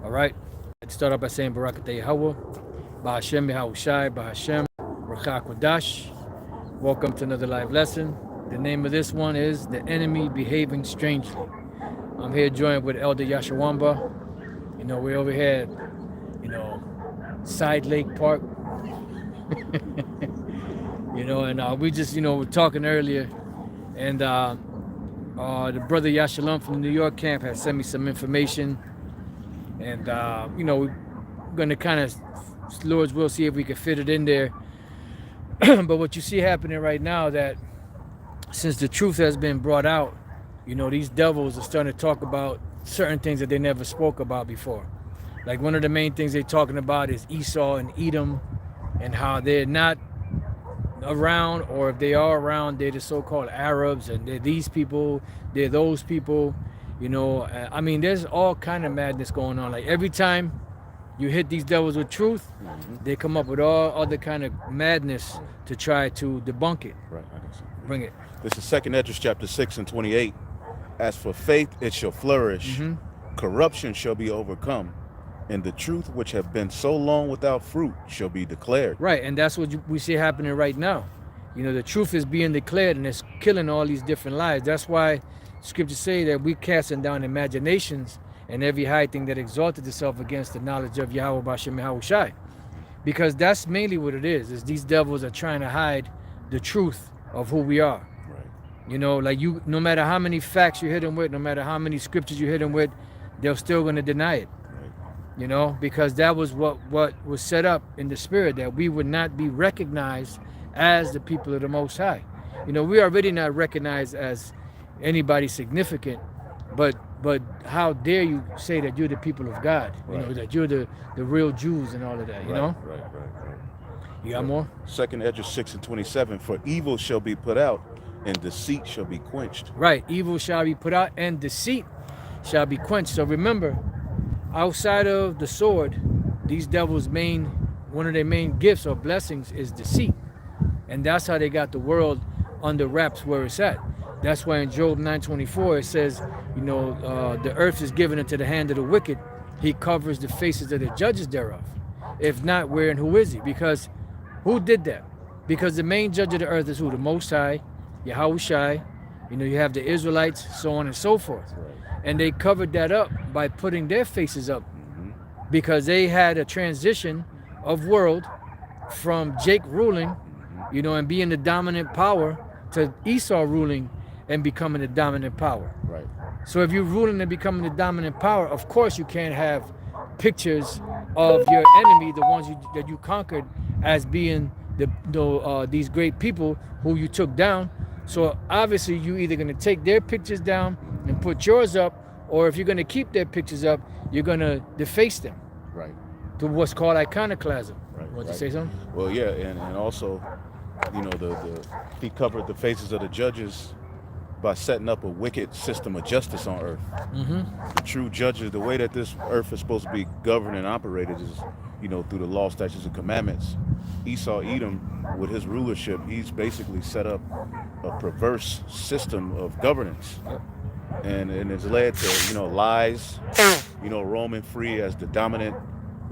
All right. Let's start off by saying Barakateh Yahweh, Bahashem Yahushai, Bahashem, Rakha Kodash. Welcome to another live lesson. The name of this one is The Enemy Behaving Strangely. I'm here joined with Elder Yashawamba. You know, we're over here at, Side Lake Park. And we just, we're talking earlier. And the brother Yashalom from the New York camp has sent me some information. And, we're going to kind of, Lord's will, see if we can fit it in there. But what you see happening right now, that since the truth has been brought out, these devils are starting to talk about certain things that they never spoke about before. Like one of the main things they're talking about is Esau and Edom, and how they're not around, or if they are around, they're the so-called Arabs, and they're these people, they're those people. There's all kind of madness going on. Like every time you hit these devils with truth, they come up with all other kind of madness to try to debunk it. Right, I can see. Bring it. This is 2nd Esdras chapter 6 and 28. As for faith, it shall flourish. Corruption shall be overcome. And the truth which have been so long without fruit shall be declared. Right, and that's what we see happening right now. The truth is being declared, and it's killing all these different lies. That's why scriptures say that we casting down imaginations and every high thing that exalted itself against the knowledge of Yahweh Bashem Yahushai. Because that's mainly what it is these devils are trying to hide the truth of who we are. Right. No matter how many facts you hit them with, no matter how many scriptures you hit them with, they're still going to deny it. Right. Because that was what was set up in the spirit, that we would not be recognized as the people of the Most High. We already not recognized as anybody significant, but how dare you say that you're the people of God? Right. That you're the real Jews and all of that. Right. You got more? 2nd Esdras 6 and 27. For evil shall be put out, and deceit shall be quenched. Right. Evil shall be put out, and deceit shall be quenched. So remember, outside of the sword, these devils' one of their main gifts or blessings is deceit. And that's how they got the world under wraps where it's at. That's why in Job 9:24 it says, the earth is given into the hand of the wicked. He covers the faces of the judges thereof. If not, where and who is he? Because who did that? Because the main judge of the earth is who? The Most High, Yahushai. You have the Israelites, so on and so forth. Right. And they covered that up by putting their faces up, because they had a transition of world from Jake ruling, and being the dominant power, to Esau ruling and becoming the dominant power. Right. So if you're ruling and becoming the dominant power, of course you can't have pictures of your enemy, the ones that you conquered, as being these great people who you took down. So obviously you either going to take their pictures down and put yours up, or if you're going to keep their pictures up, you're going to deface them. Right. To what's called iconoclasm. Right. Want to say something? Well, yeah, and also, he covered the faces of the judges by setting up a wicked system of justice on earth. The true judges, the way that this earth is supposed to be governed and operated is, through the law, statutes, and commandments. Esau, Edom, with his rulership, he's basically set up a perverse system of governance. And it's led to, lies, roaming free as the dominant,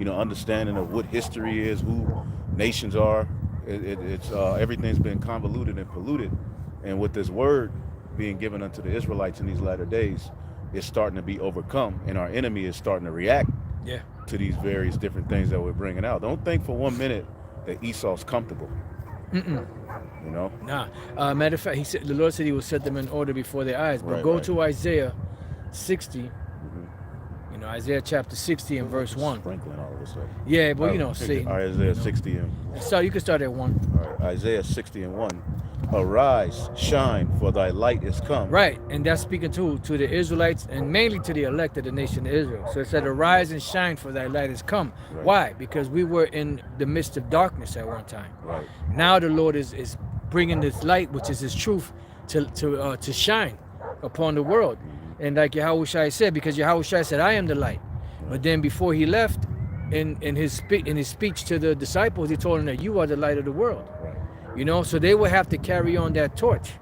understanding of what history is, who nations are. It's everything's been convoluted and polluted. And with this word being given unto the Israelites in these latter days, it's starting to be overcome, and our enemy is starting to react to these various different things that we're bringing out. Don't think for 1 minute that Esau's comfortable. Nah. Matter of fact, the Lord said he will set them in order before their eyes. But go to Isaiah 60. Isaiah chapter 60 and verse 1. Sprinkling all of a sudden. Yeah, but Satan. Isaiah 60 and... So you can start at 1. All right, Isaiah 60 and 1. Arise, shine, for thy light is come. Right, and that's speaking to the Israelites, and mainly to the elect of the nation of Israel. So it said, arise and shine, for thy light is come. Right. Why? Because we were in the midst of darkness at one time. Right. Now the Lord is bringing this light, which is his truth, to shine upon the world. And like Yahushua said, because Yahushua said, I am the light. Right. But then before he left, in his speech to the disciples, he told them that you are the light of the world. Right. So they will have to carry on that torch,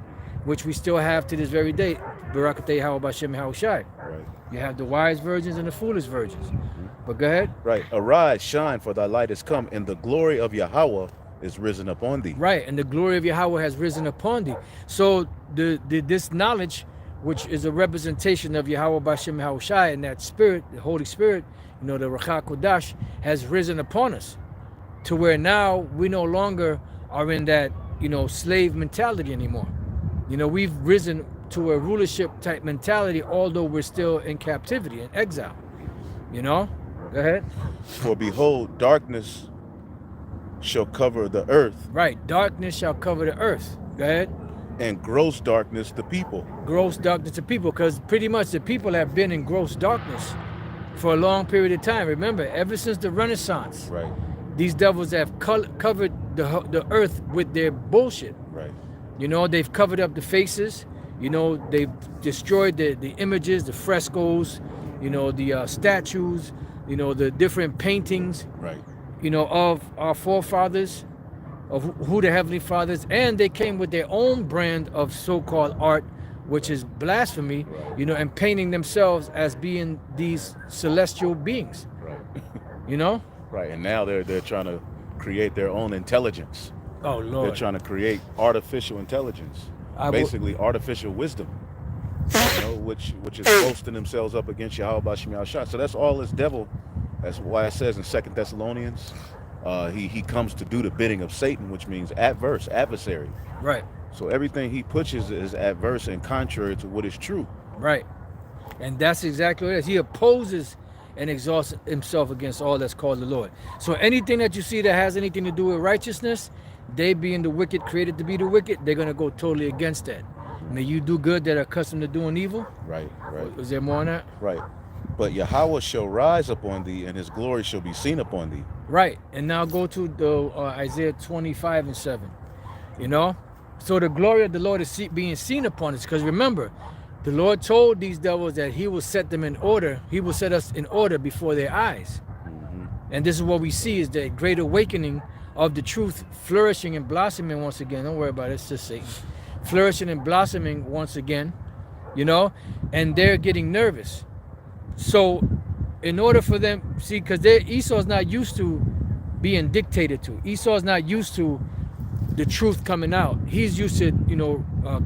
which we still have to this very day. Barakateh Bashem Yahushai. Right. You have the wise virgins and the foolish virgins. But go ahead. Right. Arise, shine, for thy light is come, and the glory of Yahweh is risen upon thee. Right, and the glory of Yahweh has risen upon thee. So this knowledge, which is a representation of Yahweh Bashem Yahushai, and that spirit, the Holy Spirit, the Ruach HaKodesh, has risen upon us, to where now we no longer are in that, slave mentality anymore. We've risen to a rulership type mentality, although we're still in captivity, in exile. Go ahead. For behold, darkness shall cover the earth. Right, darkness shall cover the earth. Go ahead. And gross darkness the people. Gross darkness to people, because pretty much the people have been in gross darkness for a long period of time. Remember, ever since the Renaissance, right, these devils have covered the earth with their bullshit. Right. They've covered up the faces. They've destroyed the images, the frescoes, the statues, the different paintings, right, of our forefathers, of who the Heavenly Fathers, and they came with their own brand of so-called art, which is blasphemy, right, and painting themselves as being these celestial beings. Right. Right, and now they're trying to create their own intelligence. Oh Lord. They're trying to create artificial intelligence, basically artificial wisdom, which is boasting themselves up against Yahweh Bashem Yahushua. So that's all this devil. That's why it says in 2 Thessalonians, he comes to do the bidding of Satan, which means adversary. Right. So everything he pushes is adverse and contrary to what is true. Right. And that's exactly what it is. He opposes and exalts himself against all that's called the Lord. So anything that you see that has anything to do with righteousness, they being the wicked, created to be the wicked, they're going to go totally against that. May you do good that are accustomed to doing evil. Right. Is there more on that? Right. But Yahweh shall rise upon thee, and his glory shall be seen upon thee. Right. And now go to the Isaiah 25:7. So the glory of the Lord is being seen upon us, because remember, the Lord told these devils that he will set them in order. He will set us in order before their eyes. And this is what we see, is the great awakening of the truth, flourishing and blossoming once again. Don't worry about it, it's just Satan. Flourishing and blossoming once again, and they're getting nervous. So in order for them, see, because Esau's not used to being dictated to. Esau's not used to the truth coming out. He's used to,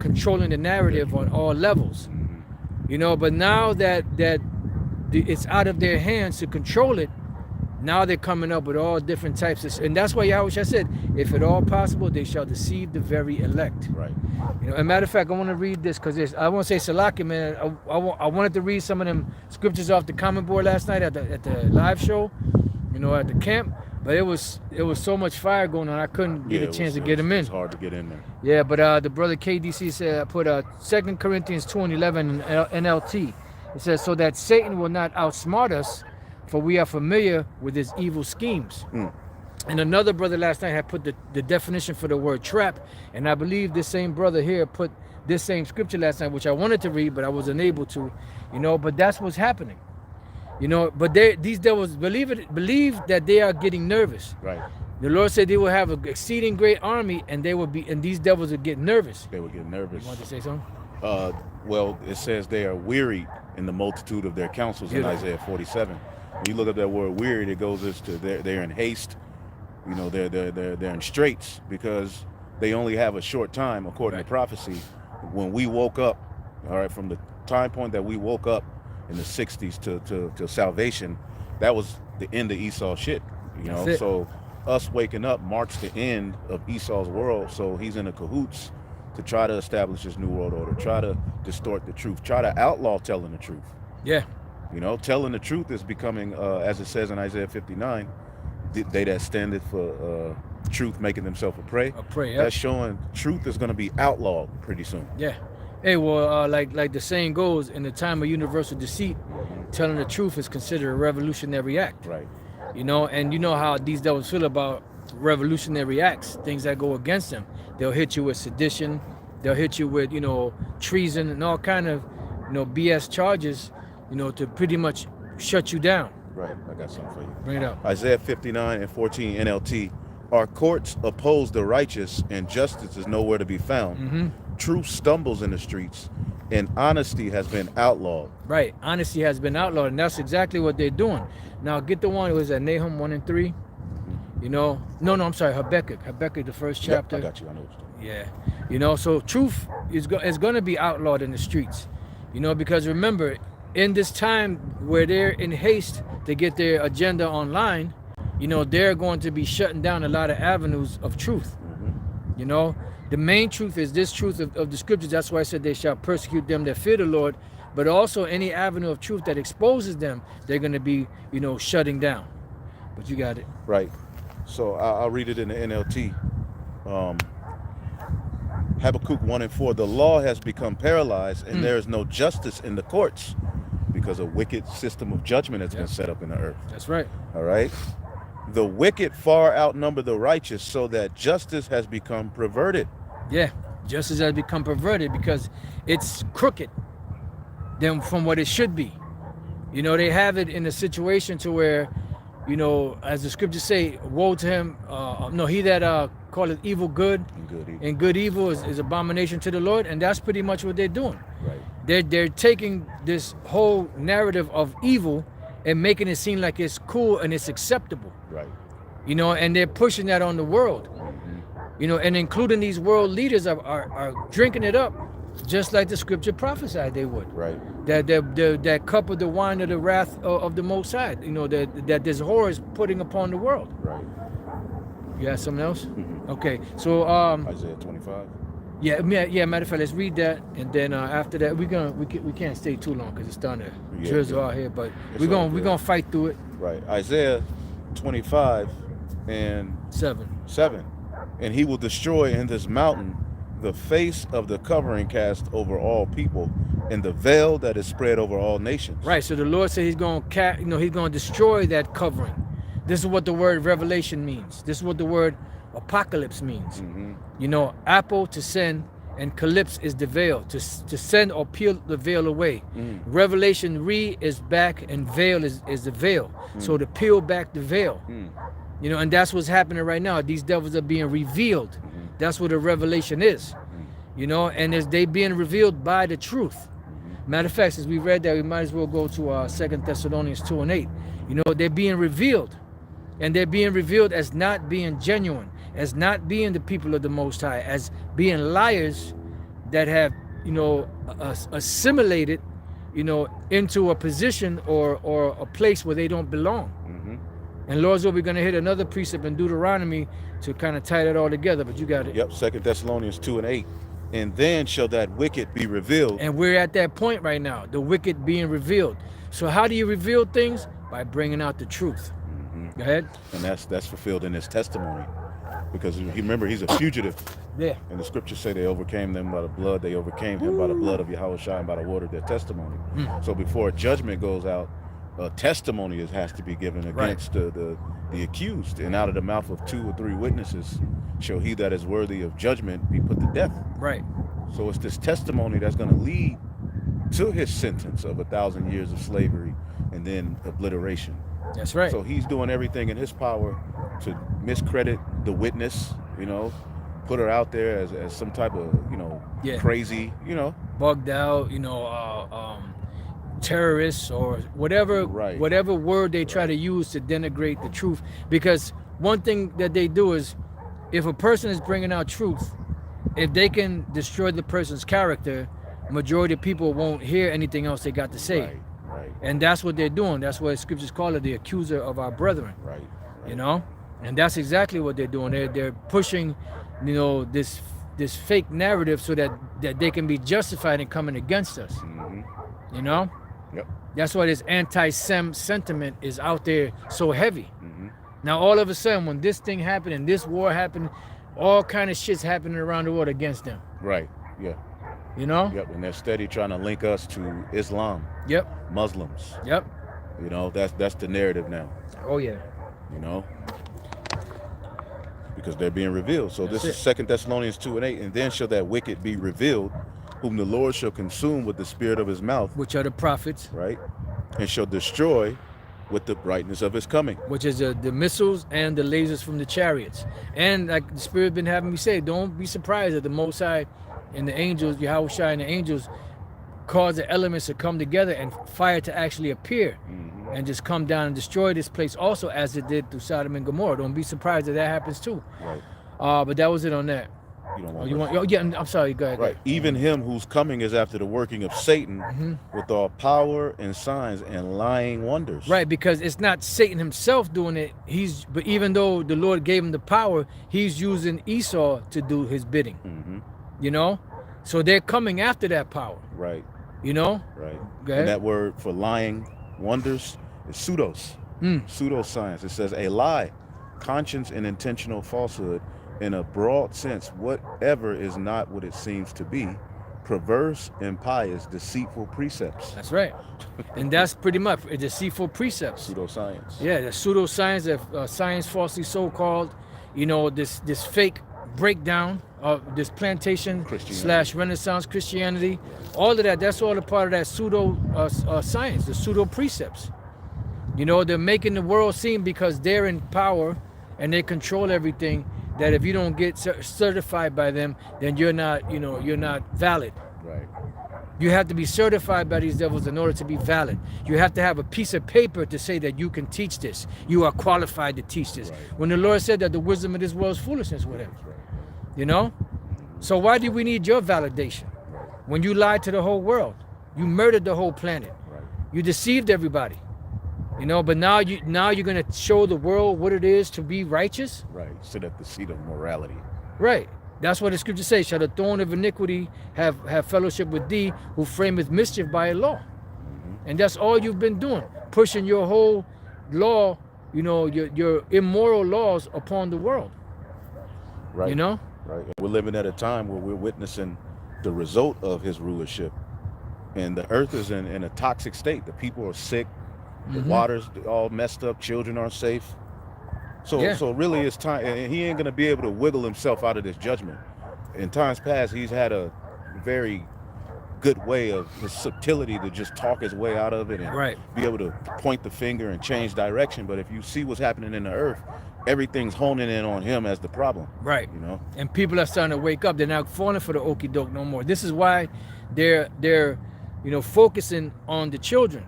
controlling the narrative on all levels. But now that it's out of their hands to control it, now they're coming up with all different types of, and that's why Yahweh said, if at all possible, they shall deceive the very elect. Right. As a matter of fact, I want to read this, because I want to say Salaki, man. I wanted to read some of them scriptures off the comment board last night at the live show, at the camp. But it was so much fire going on, I couldn't get a chance to get them in. It's hard to get in there. Yeah, but the brother KDC said, I put 2 Corinthians 2:11 in NLT. It says, so that Satan will not outsmart us, for we are familiar with his evil schemes. And another brother last night had put the definition for the word trap, and I believe this same brother here put this same scripture last night, which I wanted to read, but I was unable to, but that's what's happening. But these devils believe that they are getting nervous. Right. The Lord said they will have an exceeding great army, and these devils would get nervous. They would get nervous. You want to say something? Well, it says they are wearied in the multitude of their counsels in Isaiah 47. When you look at that word wearied, it goes as to they're in haste. They're in straits, because they only have a short time, according to prophecy. When we woke up, all right, from the time point that we woke up in the 60s to salvation, that was the end of Esau's shit. So us waking up marks the end of Esau's world. So he's in the cahoots to try to establish his new world order, try to distort the truth, try to outlaw telling the truth. Yeah. Telling the truth is becoming, as it says in Isaiah 59, they that standeth for truth making themselves a prey. A prey, yeah. That's showing truth is going to be outlawed pretty soon. Yeah. Hey, well, like the saying goes, in the time of universal deceit, telling the truth is considered a revolutionary act. Right. And you know how these devils feel about revolutionary acts, things that go against them. They'll hit you with sedition. They'll hit you with, treason and all kind of, BS charges, to pretty much shut you down. Right. I got something for you. Bring it up. Isaiah 59:14 NLT. Our courts oppose the righteous, and justice is nowhere to be found. truth stumbles in the streets, and honesty has been outlawed. Right. Honesty has been outlawed, and that's exactly what they're doing. Now, get the one, was that Nahum 1 and 3? You know, no, I'm sorry, Habakkuk, the first chapter. Yep, I got you. I know what you're doing. Yeah. You know, so truth is going to be outlawed in the streets. You know, because remember, in this time where they're in haste to get their agenda online, you know, they're going to be shutting down a lot of avenues of truth. You know, the main truth is this truth of the scriptures. That's why I said they shall persecute them that fear the Lord. But also any avenue of truth that exposes them, they're going to be, you know, shutting down. But you got it. Right. So I'll read it in the NLT. Habakkuk 1 and 4. The law has become paralyzed, and there is no justice in the courts because a wicked system of judgment has been set up in the earth. That's right. All right. The wicked far outnumber the righteous, so that justice has become perverted. Yeah, justice has become perverted because it's crooked than from what it should be. You know, they have it in a situation to where, you know, as the scriptures say, woe to him. He that calleth evil good and good evil is abomination to the Lord, and that's pretty much what they're doing. Right. They're taking this whole narrative of evil and making it seem like it's cool and it's acceptable. Right. You know, and they're pushing that on the world. You know, and including these world leaders are drinking it up, just like the scripture prophesied they would. Right. That cup of the wine of the wrath of the Most High. You know, that this horror is putting upon the world. Right. You got something else? Okay. So Isaiah 25. Yeah. Matter of fact, let's read that, and then after that, we can't stay too long because it's starting to drizzle out here. But we're gonna fight through it. Right. Isaiah 25 and 7. And he will destroy in this mountain the face of the covering cast over all people, and the veil that is spread over all nations. Right. So the Lord said he's going to destroy that covering. This is what the word revelation means. This is what the word apocalypse means. You know, apple to send, and calypse is the veil, to send or peel the veil away. Revelation is back, and veil is the veil. So to peel back the veil. You know, and that's what's happening right now. These devils are being revealed. That's what a revelation is. You know, and as they being revealed by the truth. Matter of fact, since we read that, we might as well go to 2 Thessalonians 2 and 8. You know, they're being revealed. And they're being revealed as not being genuine, as not being the people of the Most High, as being liars that have, you know, assimilated, you know, into a position or a place where they don't belong. And Lord's will, we're going to hit another precept in Deuteronomy to kind of tie that all together, but you got it. Yep, 2 Thessalonians 2 and 8. And then shall that wicked be revealed. And we're at that point right now, the wicked being revealed. So how do you reveal things? By bringing out the truth. Go ahead. And that's fulfilled in his testimony. Because remember, he's a fugitive. Yeah. And the scriptures say they overcame them by the blood. They overcame him by the blood of Yahushua and by the word of their testimony. So before judgment goes out, a testimony has to be given against the accused. And out of the mouth of 2 or 3 witnesses shall he that is worthy of judgment be put to death. Right. So it's this testimony that's going to lead to his sentence of 1,000 years of slavery and then obliteration. That's right. So he's doing everything in his power to miscredit the witness, you know, put her out there as some type of, you know, crazy, you know, bugged out, you know, terrorists or whatever word they try to use to denigrate the truth. Because one thing that they do is, if a person is bringing out truth, if they can destroy the person's character, majority of people won't hear anything else they got to say. Right. And that's what they're doing. That's what scriptures call it, the accuser of our brethren. Right. You know, and that's exactly what they're doing. They're pushing, you know, this fake narrative so that they can be justified in coming against us. You know. Yep. That's why this anti-Sem sentiment is out there so heavy. Now all of a sudden, when this thing happened and this war happened, all kind of shit's happening around the world against them. Right. Yeah. You know? Yep. And they're steady trying to link us to Islam. Yep. Muslims. Yep. You know, that's the narrative now. Oh yeah. You know? Because they're being revealed. So That's this is 2 Thessalonians 2 and 8. And then shall that wicked be revealed, whom the Lord shall consume with the spirit of his mouth. Which are the prophets. Right. And shall destroy with the brightness of his coming. Which is the missiles and the lasers from the chariots. And like the Spirit been having me say, don't be surprised that the Most High and the angels, Yahweh Shai and the angels, cause the elements to come together and fire to actually appear and just come down and destroy this place also, as it did through Sodom and Gomorrah. Don't be surprised if that happens too. Right. But that was it on that. You don't Oh, want you want? Oh, yeah. I'm sorry. Go ahead. Right. Even him whose coming is after the working of Satan with all power and signs and lying wonders. Right, because it's not Satan himself doing it. But even though the Lord gave him the power, he's using Esau to do his bidding. You know, so they're coming after that power. Right. You know. Right. Go ahead. And that word for lying wonders is pseudos. Pseudoscience. It says a lie, conscience, and intentional falsehood. In a broad sense, whatever is not what it seems to be, perverse, impious, deceitful precepts. That's right. And that's pretty much a deceitful precepts. Pseudoscience. Yeah, the pseudoscience, science falsely so-called, you know, this fake breakdown of this plantation / Renaissance Christianity. All of that, that's all a part of that pseudo science, the pseudo precepts. You know, they're making the world seem, because they're in power and they control everything, that if you don't get certified by them, then you're not, you know, you're not valid. Right. You have to be certified by these devils in order to be valid. You have to have a piece of paper to say that you can teach this. You are qualified to teach this. Right. When the Lord said that the wisdom of this world is foolishness with him. Right. You know? So why do we need your validation? When you lied to the whole world, you murdered the whole planet. Right. You deceived everybody. You know, but now you're going to show the world what it is to be righteous. Right. Sit at the seat of morality. Right. That's what the scripture says. Shall the thorn of iniquity have fellowship with thee, who frameth mischief by a law? And that's all you've been doing, pushing your whole law, you know, your immoral laws upon the world. Right. You know? Right. And we're living at a time where we're witnessing the result of his rulership. And the earth is in a toxic state. The people are sick. The water's all messed up. Children aren't safe. So really it's time. And he ain't going to be able to wiggle himself out of this judgment. In times past, he's had a very good way of his subtlety to just talk his way out of it and be able to point the finger and change direction. But if you see what's happening in the earth, everything's honing in on him as the problem. Right. You know? And people are starting to wake up. They're not falling for the okie doke no more. This is why they're you know, focusing on the children,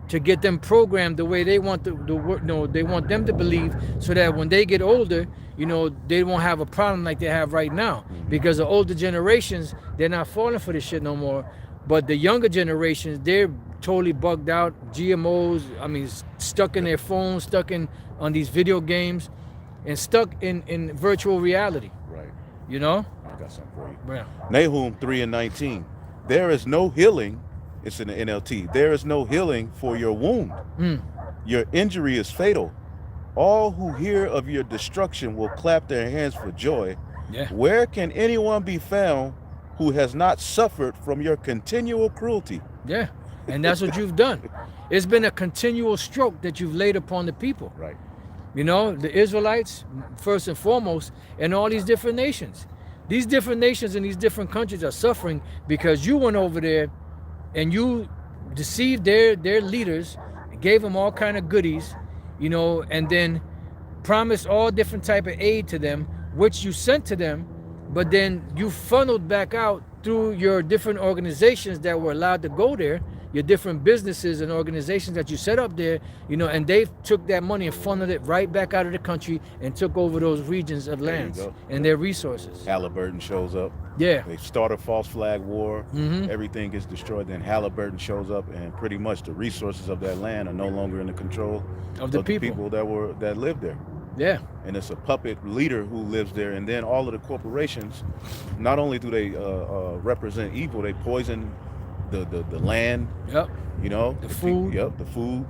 to get them programmed the way they want they want them to believe, so that when they get older, you know, they won't have a problem like they have right now. Because the older generations, they're not falling for this shit no more. But the younger generations, they're totally bugged out. GMOs, I mean, stuck in their phones, stuck on these video games, and stuck in virtual reality. Right. You know? I got something for you. Yeah. Nahum 3:19. There is no healing. It's in the NLT. There is no healing for your wound. Your injury is fatal. All who hear of your destruction will clap their hands for joy. Yeah. Where can anyone be found who has not suffered from your continual cruelty? Yeah. And that's what you've done. It's been a continual stroke that you've laid upon the people. Right. You know, the Israelites, first and foremost, and all these different nations. These different nations and these different countries are suffering because you went over there and you deceived their leaders, gave them all kind of goodies, you know, and then promised all different type of aid to them, which you sent to them, but then you funneled back out through your different organizations that were allowed to go there, your different businesses and organizations that you set up there, you know, and they took that money and funneled it right back out of the country and took over those regions of lands and their resources. Halliburton shows up. Yeah. They start a false flag war. Everything gets destroyed. Then Halliburton shows up, and pretty much the resources of that land are no longer in the control of the people that lived there. Yeah. And it's a puppet leader who lives there. And then all of the corporations, not only do they represent evil, they poison the land. Yep. You know, the food. The food.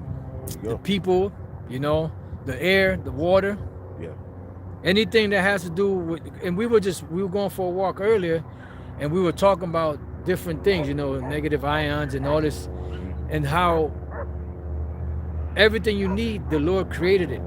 The people. You know, the air, the water. Yeah. Anything that has to do with, and we were going for a walk earlier, and we were talking about different things, you know, negative ions and all this, and how everything you need, the Lord created it,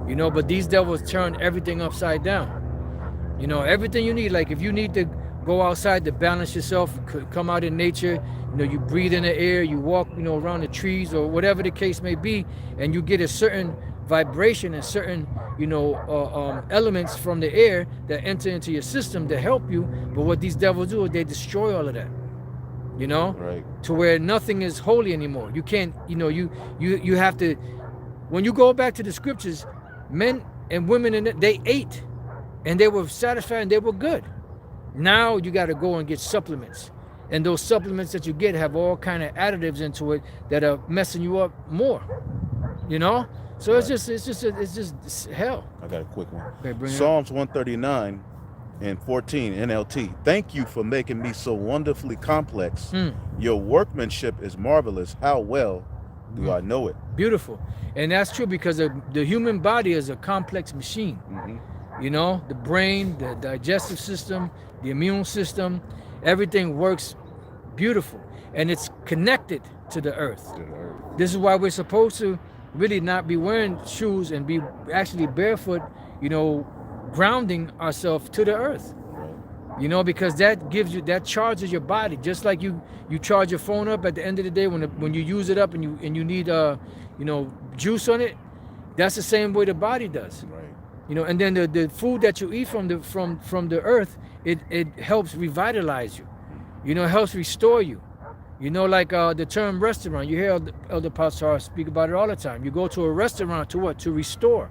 you know, but these devils turn everything upside down. You know, everything you need, like if you need to go outside to balance yourself, come out in nature, you know, you breathe in the air, you walk, you know, around the trees or whatever the case may be, and you get a certain vibration and certain, elements from the air that enter into your system to help you. But what these devils do is they destroy all of that. Right. To where nothing is holy anymore. You can't, you have to, when you go back to the scriptures, men and women, they ate and they were satisfied and they were good. Now you got to go and get supplements. And those supplements that you get have all kind of additives into it that are messing you up more. So Right. it's just hell. I got a quick one. Okay, bring it up. Psalms 139 and 14 NLT. Thank you for making me so wonderfully complex. Your workmanship is marvelous. How well do I know it? Beautiful. And that's true because the human body is a complex machine. The brain, the digestive system, the immune system, everything works beautiful. And it's connected to the earth. This is why we're supposed to really not be wearing shoes and be actually barefoot, grounding ourselves to the earth. Because that charges your body. Just like you charge your phone up at the end of the day when you use it up and you need juice on it. That's the same way the body does. Right. And then the food that you eat from the earth, it helps revitalize you. It helps restore you. Like the term restaurant. You hear Elder Pastor speak about it all the time. You go to a restaurant to what? To restore.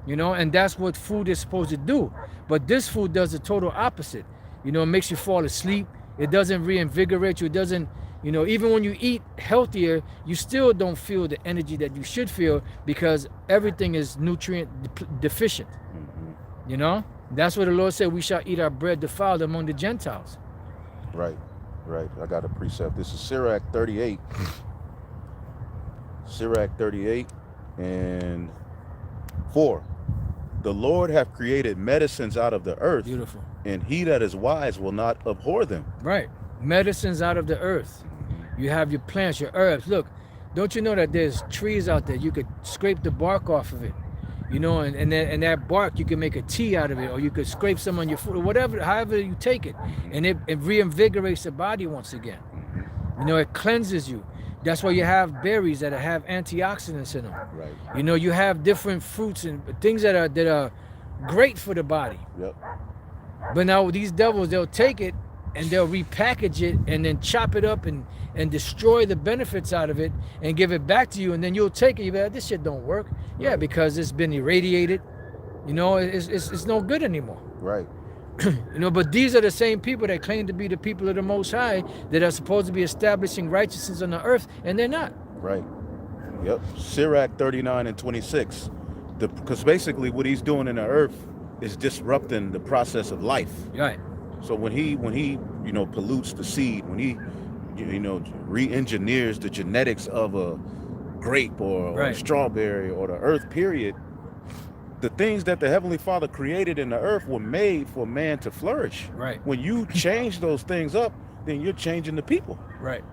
And that's what food is supposed to do. But this food does the total opposite. It makes you fall asleep. It doesn't reinvigorate you. It doesn't, even when you eat healthier, you still don't feel the energy that you should feel because everything is nutrient deficient. That's what the Lord said, we shall eat our bread defiled among the Gentiles. Right. I got a precept. This is Sirach 38. Sirach 38 and 4. The Lord hath created medicines out of the earth. Beautiful. And he that is wise will not abhor them. Right. Medicines out of the earth. You have your plants, your herbs. Look, don't you know that there's trees out there? You could scrape the bark off of it. And that bark, you can make a tea out of it, or you could scrape some on your food, or whatever, however you take it. And it reinvigorates the body once again. It cleanses you. That's why you have berries that have antioxidants in them. Right. You have different fruits and things that are great for the body. Yep. But now these devils, they'll take it and they'll repackage it and then chop it up and destroy the benefits out of it and give it back to you, and then you'll take it. You'll be like, this shit don't work. Yeah, because it's been irradiated. It's no good anymore. Right. But these are the same people that claim to be the people of the Most High that are supposed to be establishing righteousness on the earth, and they're not. Right. Yep. Sirach 39 and 26. Because basically what he's doing in the earth is disrupting the process of life. Right. So when he pollutes the seed, when he re-engineers the genetics of a grape or a strawberry or the earth, period, the things that the Heavenly Father created in the earth were made for man to flourish. Right. When you change those things up, then you're changing the people. Right.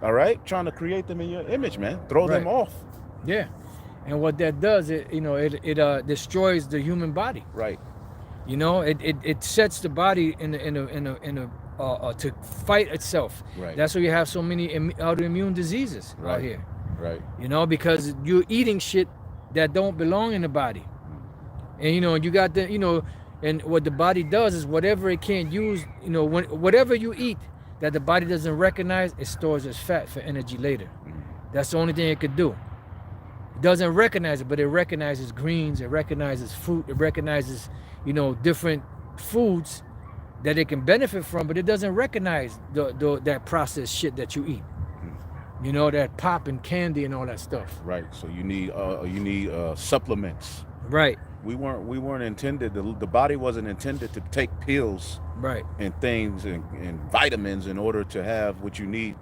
All right? Trying to create them in your image, man. Throw them off. Yeah. And what that does, it destroys the human body. Right. It sets the body in a to fight itself. Right. That's why you have so many autoimmune diseases out here. Right. Because you're eating shit that don't belong in the body. And you got and what the body does is whatever it can't use, whatever you eat that the body doesn't recognize, it stores as fat for energy later. That's the only thing it could do. It doesn't recognize it, but it recognizes greens, it recognizes fruit, it recognizes, different foods that it can benefit from, but it doesn't recognize that processed shit that you eat. That pop and candy and all that stuff. Right. So you need supplements. Right. We weren't intended. The body wasn't intended to take pills. Right. And things and vitamins in order to have what you need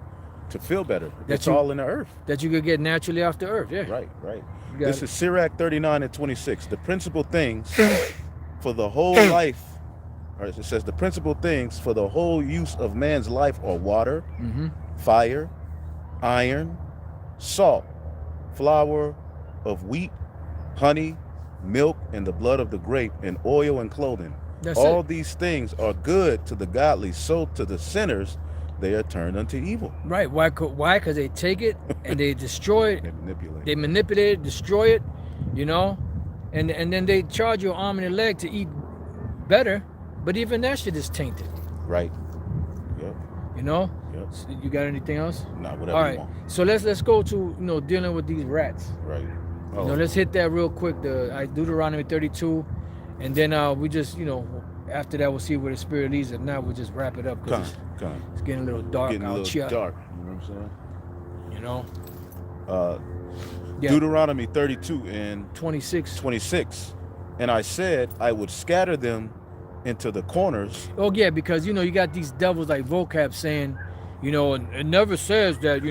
to feel better. It's all in the earth. That you could get naturally off the earth. Yeah. Right. This is Sirach 39 and 26. The principal things for the whole life. It says the principal things for the whole use of man's life are water, fire, iron, salt, flour of wheat, honey, milk, and the blood of the grape, and oil and clothing. All these things are good to the godly, so to the sinners they are turned unto evil. Right. Why? Because they take it and they destroy it. They manipulate. They manipulate it, destroy it, and then they charge you an arm and a leg to eat better, but even that shit is tainted. Right. Yep. You know. Yep. So you got anything else? Nah, whatever All you right. want. So let's go to dealing with these rats. Right. You know, let's hit that real quick. The Deuteronomy 32, and then we just after that we'll see where the spirit leads. If not, we'll just wrap it up because it's getting a little dark Getting a out little here. dark. You know what I'm saying? You know. Yeah. Deuteronomy 32 and 26. And I said I would scatter them into the corners. Oh yeah, because you got these devils like vocab saying, it never says that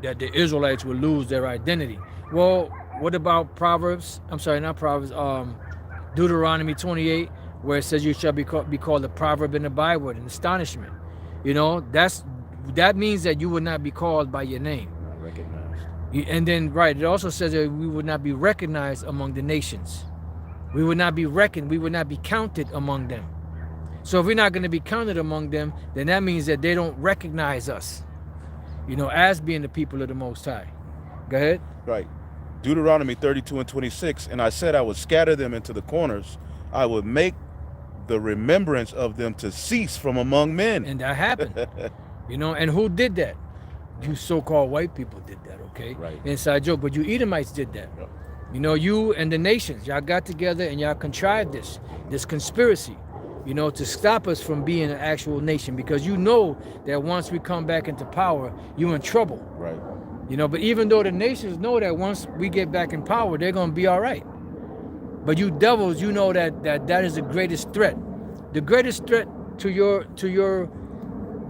that the Israelites will lose their identity. Well, what about Proverbs? I'm sorry, not Proverbs. Deuteronomy 28, where it says you shall be called a proverb in the byword, an astonishment. That means that you would not be called by your name. Not recognized. And then it also says that we would not be recognized among the nations. We would not be reckoned. We would not be counted among them. So if we're not going to be counted among them, then that means that they don't recognize us, as being the people of the Most High. Go ahead. Right. Deuteronomy 32 and 26. And I said I would scatter them into the corners. I would make the remembrance of them to cease from among men. And that happened. And who did that? You so-called white people did that, okay? Right. Inside joke. But you Edomites did that. Yep. You and the nations, y'all got together and y'all contrived this conspiracy, to stop us from being an actual nation, because that once we come back into power, you're in trouble. Right. But even though the nations know that once we get back in power, they're going to be all right. But you devils, that is the greatest threat. The greatest threat to your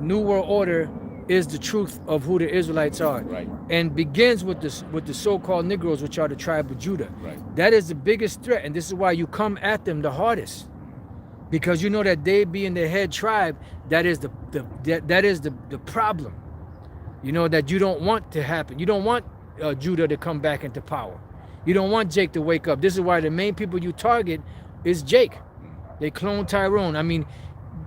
New World Order is the truth of who the Israelites are. Right. And begins with the so-called Negroes, which are the tribe of Judah. Right. That is the biggest threat, and this is why you come at them the hardest. Because that they being the head tribe, that is the problem. That you don't want to happen. You don't want Judah to come back into power. You don't want Jake to wake up. This is why the main people you target is Jake. They clone Tyrone. I mean,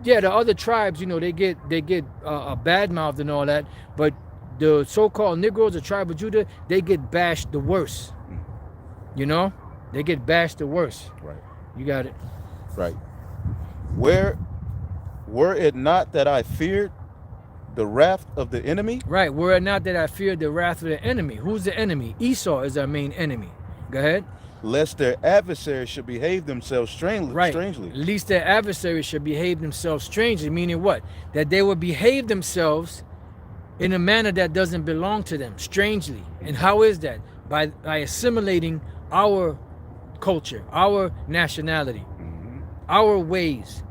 yeah, the other tribes, they get a bad mouth and all that, but the so-called Negroes, the tribe of Judah, they get bashed the worst. They get bashed the worst. Right. You got it. Right. Were it not that I feared the wrath of the enemy? Right. Were it not that I feared the wrath of the enemy. Who's the enemy? Esau is our main enemy. Go ahead. Lest their adversaries should behave themselves strangely. Right. At least their adversaries should behave themselves strangely, meaning what? That they would behave themselves in a manner that doesn't belong to them, strangely. And how is that? By assimilating our culture, our nationality, our ways.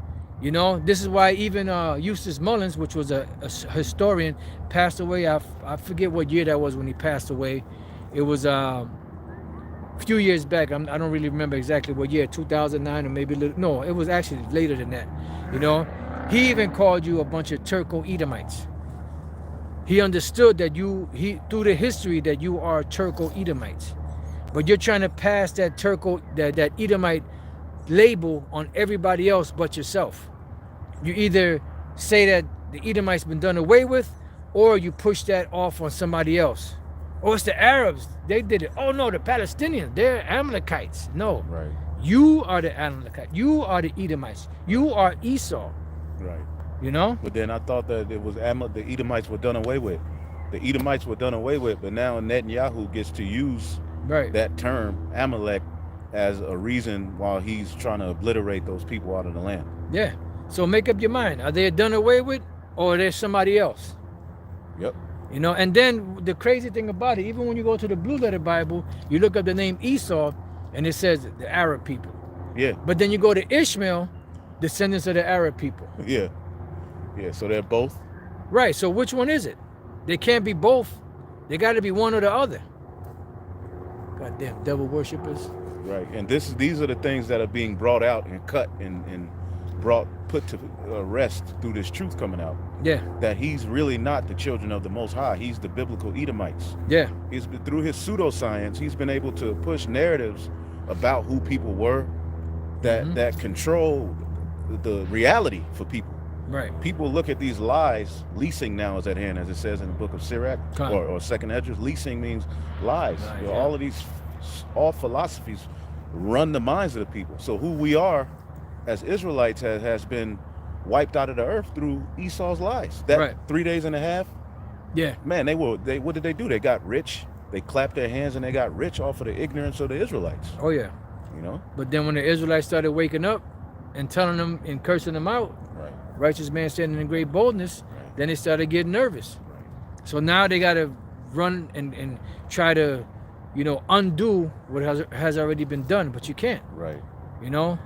This is why even Eustace Mullins, which was a historian, passed away. I forget what year that was when he passed away. It was a few years back. I don't really remember exactly what year, 2009 or maybe no, it was actually later than that. He even called you a bunch of Turco-Edomites. He understood that through the history that you are Turco-Edomites, but you're trying to pass that that Edomite label on everybody else but yourself. You either say that the Edomites been done away with, or you push that off on somebody else. Oh, it's the Arabs, they did it. Oh no, the Palestinians, they're Amalekites. No, right. You are the Amalekites. You are the Edomites. You are Esau. Right. But then I thought that it was the Edomites were done away with. The Edomites were done away with, but now Netanyahu gets to use that term Amalek as a reason why he's trying to obliterate those people out of the land. Yeah. So make up your mind. Are they done away with, or are there somebody else? Yep. And then the crazy thing about it, even when you go to the Blue Letter Bible, you look up the name Esau, and it says the Arab people. Yeah. But then you go to Ishmael, descendants of the Arab people. Yeah. Yeah. So they're both. Right. So which one is it? They can't be both. They got to be one or the other. Goddamn devil worshippers. Right. And these are the things that are being brought out and cut and put to rest through this truth coming out. Yeah. That he's really not the children of the Most High. He's the biblical Edomites. Yeah. Through his pseudoscience, he's been able to push narratives about who people were that control the reality for people. Right. People look at these lies. Leasing now is at hand, as it says in the book of Sirach or Second Esdras. Leasing means lies. All of these, all philosophies run the minds of the people. So who we are as Israelites has been wiped out of the earth through Esau's lies. That Right. 3 days and a half, Yeah. man, what did they do? They got rich. They clapped their hands and they got rich off of the ignorance of the Israelites. Oh yeah. You know? But then when the Israelites started waking up and telling them and cursing them out, Right. righteous man standing in great boldness, Right. then they started getting nervous. Right. So now they got to run and try to, undo what has already been done, but you can't. Right.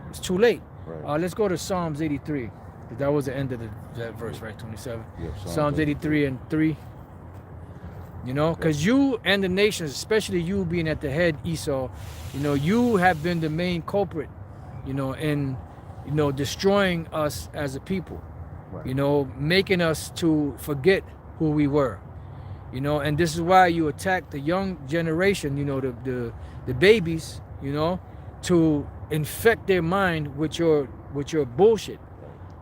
It's too late. Right. Let's go to Psalms 83. That was the end of that verse, right? 27. Yeah, Psalms 83 and 3. Because you and the nations, especially you being at the head, Esau, you have been the main culprit, in, destroying us as a people, Right. making us to forget who we were, and this is why you attack the young generation, the babies, to infect their mind with your bullshit,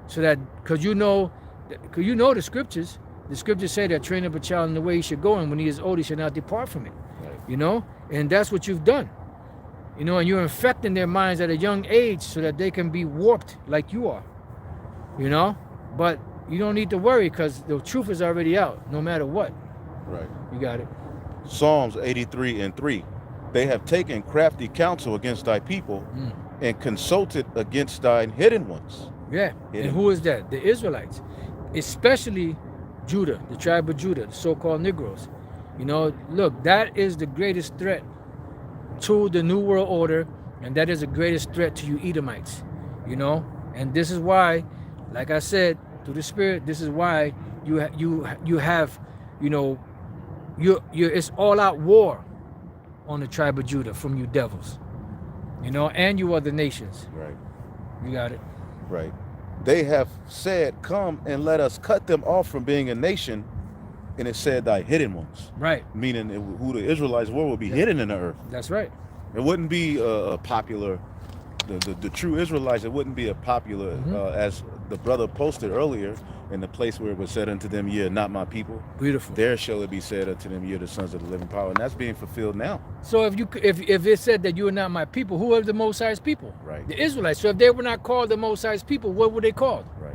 so that because the scriptures. The scriptures say that train up a child in the way he should go, and when he is old, he should not depart from it. Right. And that's what you've done. And you're infecting their minds at a young age so that they can be warped like you are. But you don't need to worry because the truth is already out, no matter what. Right. You got it. Psalms 83 and 3. They have taken crafty counsel against thy people and consulted against thine hidden ones. Yeah. Hidden. And who is that? The Israelites. Especially Judah, the tribe of Judah, the so-called Negroes. Look, that is the greatest threat to the New World Order, and that is the greatest threat to you Edomites. And this is why, like I said, through the Spirit, this is why you have, it's all-out war on the tribe of Judah from you devils. And you other nations. Right. You got it. Right. They have said, come and let us cut them off from being a nation. And it said thy hidden ones. Right. Meaning who the Israelites were would be hidden in the earth. That's right. It wouldn't be a popular, the true Israelites, it wouldn't be a popular, as the brother posted earlier, in the place where it was said unto them, ye are not my people. Beautiful. There shall it be said unto them, ye are the sons of the living power. And that's being fulfilled now. So if it said that you are not my people, who are the Most High's people? Right. The Israelites. So if they were not called the Most High's people, what were they called? Right.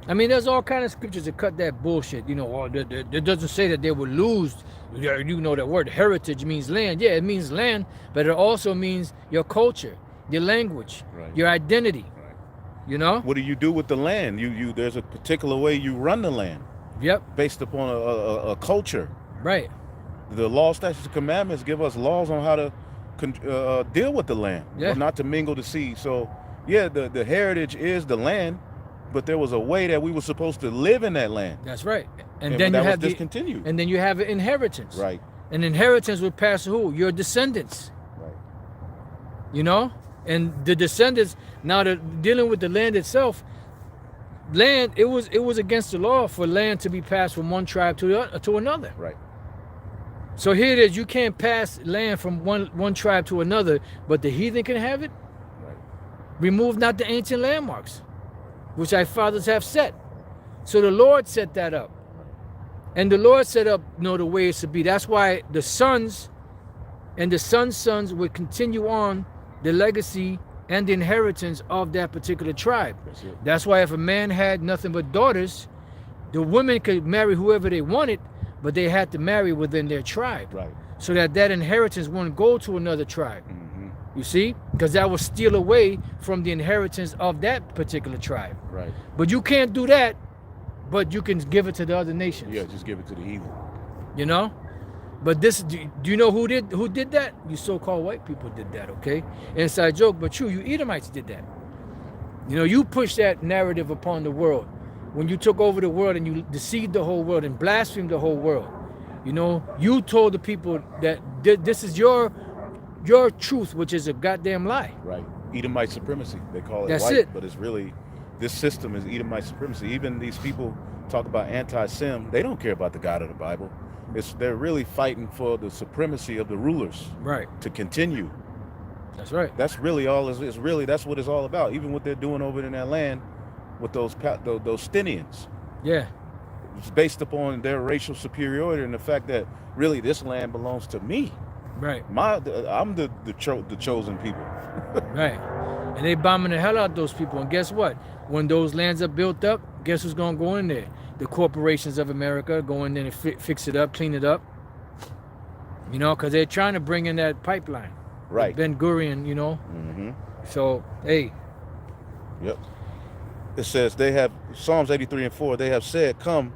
I mean, there's all kind of scriptures to cut that bullshit. It doesn't say that they would lose. That word heritage means land. Yeah, it means land, but it also means your culture, your language, Right. your identity. Right. What do you do with the land? There's a particular way you run the land. Yep. Based upon a culture. Right. The law, statutes, and commandments give us laws on how to deal with the land. Yeah. Not to mingle the seed. So, yeah, the heritage is the land, but there was a way that we were supposed to live in that land. That's right. And then that you was have discontinued. and then you have an inheritance. Right. An inheritance would pass to who? Your descendants. Right. And the descendants, now they're dealing with the land itself. Land, it was against the law for land to be passed from one tribe to another. Right. So here it is, you can't pass land from one tribe to another, but the heathen can have it. Right. Remove not the ancient landmarks, which our fathers have set. So the Lord set that up. And the Lord set up, the way it should be. That's why the sons and the sons' sons would continue on the legacy and the inheritance of that particular tribe. That's it. That's why if a man had nothing but daughters, the women could marry whoever they wanted, but they had to marry within their tribe. Right. So that inheritance wouldn't go to another tribe. Mm-hmm. You see? Because that would steal away from the inheritance of that particular tribe. Right. But you can't do that, but you can give it to the other nations. Yeah, just give it to the heathen. But this, do you know who did that? You so-called white people did that, okay? Inside joke, but true, you Edomites did that. You pushed that narrative upon the world. When you took over the world and you deceived the whole world and blasphemed the whole world. You told the people that this is your truth, which is a goddamn lie. Right. Edomite supremacy. They call it That's white, it. but it's really, this system is Edomite supremacy. Even these people talk about anti-Sem. They don't care about the God of the Bible. They're really fighting for the supremacy of the rulers. Right. To continue. That's right. That's really all. That's what it's all about. Even what they're doing over in that land with those Stinians. Yeah. It's based upon their racial superiority and the fact that really this land belongs to me. Right. I'm the chosen people. Right. And they bombing the hell out of those people. And guess what? When those lands are built up, guess who's gonna go in there? The corporations of America go in there and fix it up, clean it up. You know, because they're trying to bring in that pipeline. Right. Ben Gurion, you know. Mm-hmm. So, hey. Yep. It says they have, Psalms 83:4, they have said, come,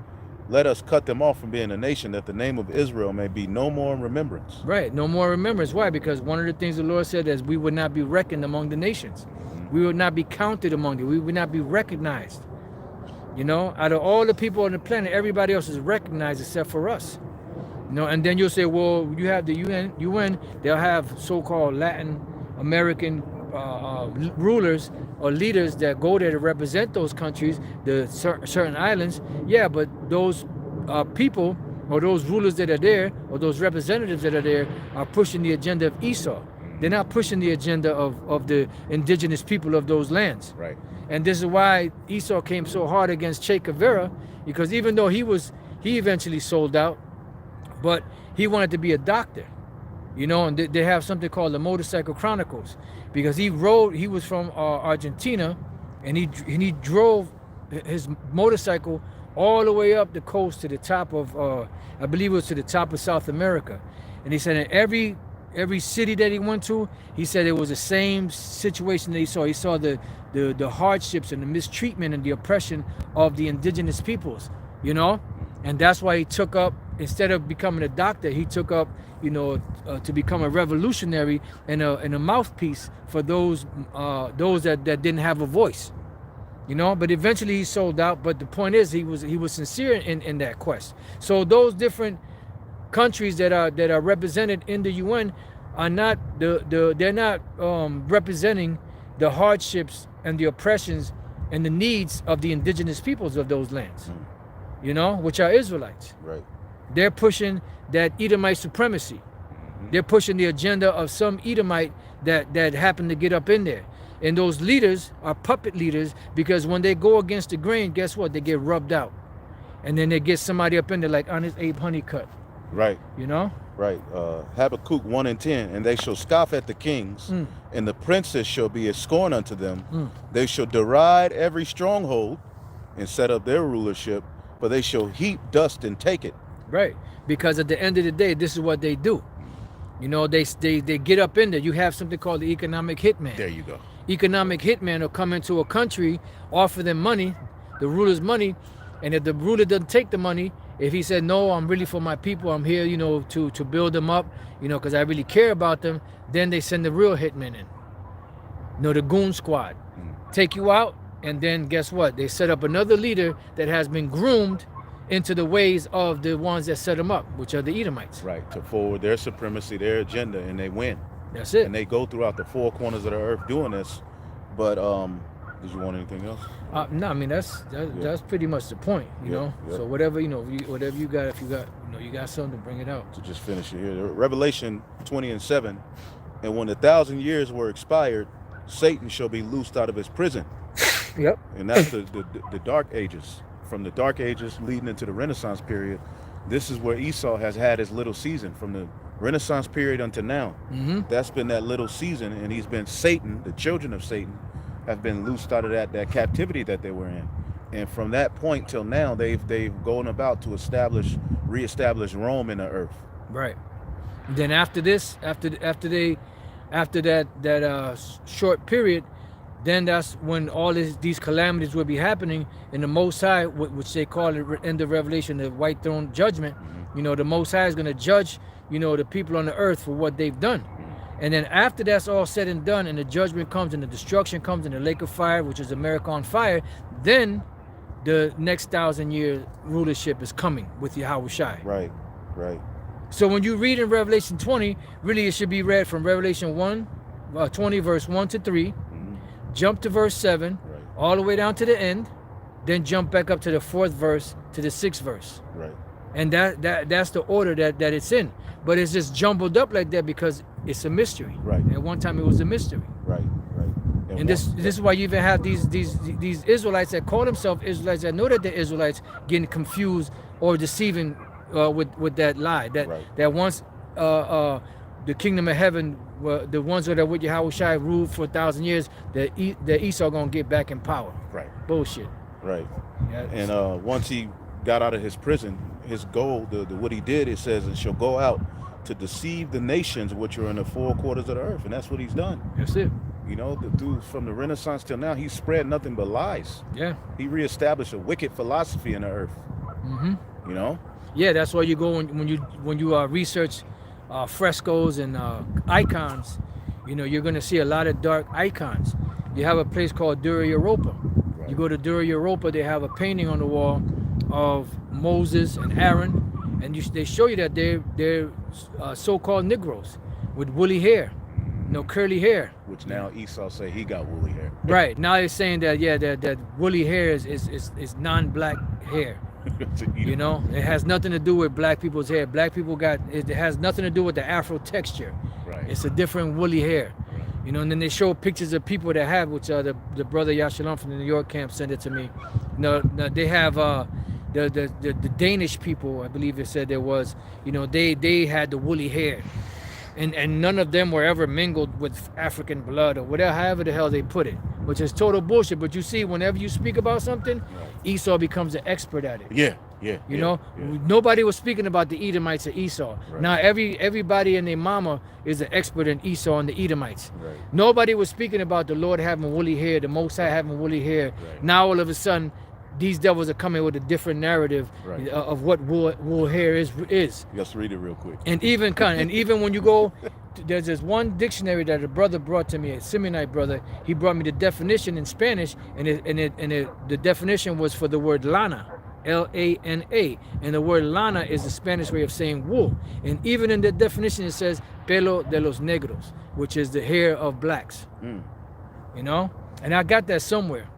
let us cut them off from being a nation, that the name of Israel may be no more in remembrance. Right, no more remembrance. Why? Because one of the things the Lord said is we would not be reckoned among the nations. Mm-hmm. We would not be counted among them. We would not be recognized. You know, out of all the people on the planet, everybody else is recognized except for us. You know, and then you'll say, well, you have the UN, they'll have so-called Latin American rulers or leaders that go there to represent those countries, the certain islands. Yeah, but those people or those rulers that are there or those representatives that are there are pushing the agenda of Esau. They're not pushing the agenda of the indigenous people of those lands. Right. And this is why Esau came so hard against Che Guevara, because even though he eventually sold out, but he wanted to be a doctor, you know, and they have something called the Motorcycle Chronicles, because he was from Argentina, and he drove his motorcycle all the way up the coast to the top of, I believe it was to the top of South America. And he said in every city that he went to, he said it was the same situation that he saw. He saw the hardships and the mistreatment and the oppression of the indigenous peoples, you know? And that's why he took up, instead of becoming a doctor, he took up, you know, to become a revolutionary and a mouthpiece for those that didn't have a voice, you know. But eventually he sold out. But the point is, he was sincere in that quest. So those different countries that are represented in the UN are not they're not representing the hardships and the oppressions and the needs of the indigenous peoples of those lands. You know, which are Israelites. Right. They're pushing that Edomite supremacy. Mm-hmm. They're pushing the agenda of some Edomite that happened to get up in there. And those leaders are puppet leaders, because when they go against the grain, guess what? They get rubbed out. And then they get somebody up in there like Honest Abe Honeycutt. Right. You know? Right. Habakkuk 1:10, and they shall scoff at the kings, and the princes shall be a scorn unto them. They shall deride every stronghold and set up their rulership, but they shall heap dust and take it. Right, because at the end of the day, this is what they do. You know, they get up in there. You have something called the economic hitman. There you go. Economic hitman will come into a country, offer them money, the ruler's money, and if the ruler doesn't take the money, if he said, no, I'm really for my people, I'm here, you know, to build them up, you know, because I really care about them, then they send the real hitman in. You know, the goon squad. Take you out, and then guess what? They set up another leader that has been groomed into the ways of the ones that set them up, which are the Edomites. Right, to forward their supremacy, their agenda, and they win. That's it. And they go throughout the four corners of the earth doing this. But did you want anything else? No, I mean that's pretty much the point, you know. Yep. So whatever you know, whatever you got, if you got, you know, you got something to bring it out. To just finish it here, Revelation 20:7, and when 1,000 years were expired, Satan shall be loosed out of his prison. Yep. And that's the dark ages. From the dark ages leading into the Renaissance period, this is where Esau has had his little season. From the Renaissance period until now, that's been that little season, and he's been Satan, the children of Satan, have been loosed out of that captivity that they were in. And from that point till now, they've gone about to reestablish Rome in the earth. Right. And then after this, after that short period, then that's when all these calamities will be happening. And the Most High, which they call it in the Revelation, the White Throne Judgment, you know, the Most High is going to judge, you know, the people on the earth for what they've done. And then after that's all said and done, and the judgment comes, and the destruction comes, and the lake of fire, which is America on fire, then the next 1,000-year rulership is coming with Yahushua. Right, right. So when you read in Revelation 20, really it should be read from Revelation 20, verse 1 to 3, jump to verse 7, Right. all the way down to the end, then jump back up to the 4th verse to the 6th verse. Right. And that's the order that it's in. But it's just jumbled up like that because it's a mystery. Right. At one time it was a mystery. Right, right. And this is why you even have these Israelites that call themselves Israelites, that know that they're Israelites, getting confused or deceiving with that lie. That once the kingdom of heaven, the ones that are with Yahweh Shai ruled for 1,000 years, that Esau gonna get back in power. Right. Bullshit. Right. Yeah, And once he got out of his prison, his goal, the what he did, it says, "And shall go out to deceive the nations which are in the four quarters of the earth," and that's what he's done. that's it. You know, the dude from the Renaissance till now, he spread nothing but lies. Yeah. He reestablished a wicked philosophy in the earth. Mm-hmm. You know. Yeah, that's why you go when you research frescoes and icons. You know, you're gonna see a lot of dark icons. You have a place called Dura Europa. Right. You go to Dura Europa, they have a painting on the wall of Moses and Aaron, and they show you that they're so-called Negroes with woolly hair, curly hair. Which now Esau say he got woolly hair. Right now they're saying that that woolly hair is non-black hair. You know, it has nothing to do with black people's hair. Black people it has nothing to do with the Afro texture. Right. It's a different woolly hair. Right. You know, and then they show pictures of people that have, which the brother Yashalom from the New York camp sent it to me. No, they have the Danish people, I believe it said there was, you know, they had the woolly hair. And none of them were ever mingled with African blood or whatever, however the hell they put it, which is total bullshit. But you see, whenever you speak about something, Esau becomes an expert at it. Yeah. You know, nobody was speaking about the Edomites or Esau. Right. Now everybody and their mama is an expert in Esau and the Edomites. Right. Nobody was speaking about the Lord having woolly hair, the Most High having woolly hair. Right. Now all of a sudden, these devils are coming with a different narrative of what wool hair is. Let's read it real quick. And even when you go, there's this one dictionary that a brother brought to me, a Simeonite brother. He brought me the definition in Spanish, and the definition was for the word lana, L-A-N-A, and the word lana is the Spanish way of saying wool. And even in the definition, it says pelo de los negros, which is the hair of blacks. You know, and I got that somewhere.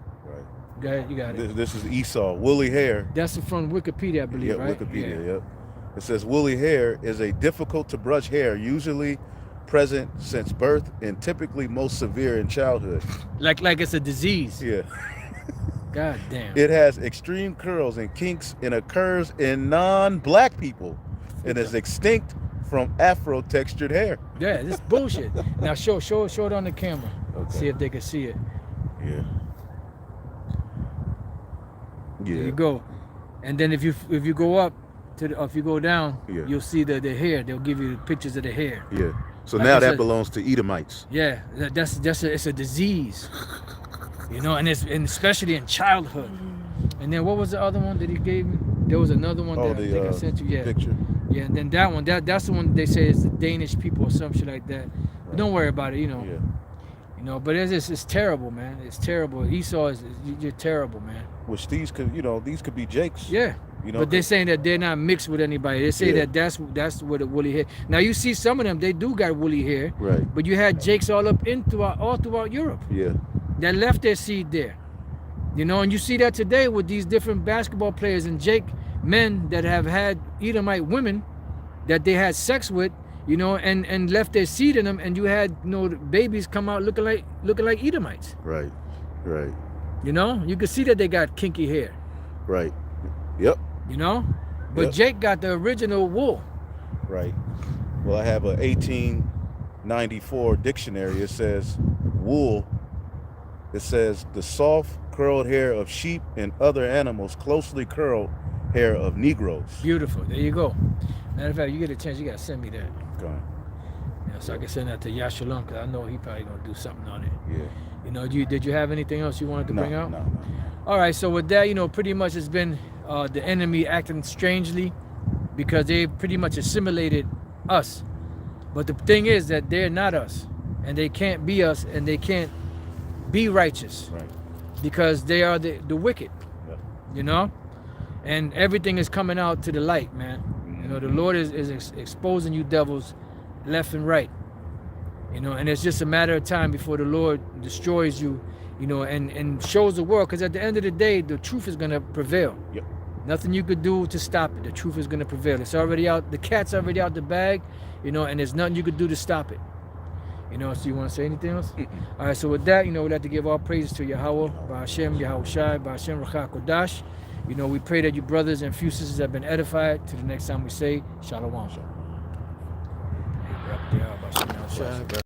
Go ahead, you got it. This is Esau, woolly hair. That's from Wikipedia, I believe, right? Wikipedia, yep. It says woolly hair is a difficult to brush hair, usually present since birth and typically most severe in childhood. Like it's a disease. Yeah. God damn. It has extreme curls and kinks and occurs in non-black people and is extinct from Afro-textured hair. Yeah, this bullshit. Now show it on the camera. Okay. See if they can see it. Yeah. There you go. And then if you go up to if you go down, you'll see the hair. They'll give you pictures of the hair. Yeah. So Like now I that said, belongs to Edomites. Yeah, it's a disease. You know, and especially in childhood. And then what was the other one that he gave me? There was another one that I think I sent you. Yeah. Picture. Yeah, and then that one, that's the one they say is the Danish people or some shit like that. But don't worry about it, you know. Yeah. You know, but it's terrible, man. It's terrible. Esau you're terrible, man. Which these could be Jakes. Yeah. You know, but they're saying that they're not mixed with anybody. They say that that's where the woolly hair. Now you see some of them, they do got woolly hair. Right. But you had Jakes all throughout Europe. Yeah. That left their seed there. You know, and you see that today with these different basketball players and Jake men that have had Edomite women that they had sex with, you know, and left their seed in them, and you had, you know, babies come out looking like Edomites. Right. You know, you can see that they got kinky hair. Right. Yep. You know, but Yep. Jake got the original wool. Right. Well, I have a 1894 dictionary. It says wool. It says the soft curled hair of sheep and other animals, closely curled hair of Negroes. Beautiful. There you go. Matter of fact, you get a chance, you gotta send me that. Okay. Yeah, so I can send that to Yashalom, because I know he probably gonna do something on it. Yeah. You know, did you have anything else you wanted to bring out? No. All right, so with that, you know, pretty much it's been the enemy acting strangely because they pretty much assimilated us. But the thing is that they're not us, and they can't be us, and they can't be righteous, Right. because they are the wicked, Yep. you know? And everything is coming out to the light, man. You know, the Lord is exposing you devils left and right, you know, and it's just a matter of time before the Lord destroys you, you know, and shows the world, because at the end of the day, the truth is going to prevail. Yep. Nothing you could do to stop it. The truth is going to prevail. It's already out. The cat's already out the bag, you know, and there's nothing you could do to stop it. You know, so you want to say anything else? All right, so with that, you know, we'd like to give all praises to Yahweh, Ba'ashem, Yahweh Shai, Ba'ashem, Rachah Kodash. You know, we pray that you brothers and few sisters have been edified. Till the next time we say, Shalom. sure.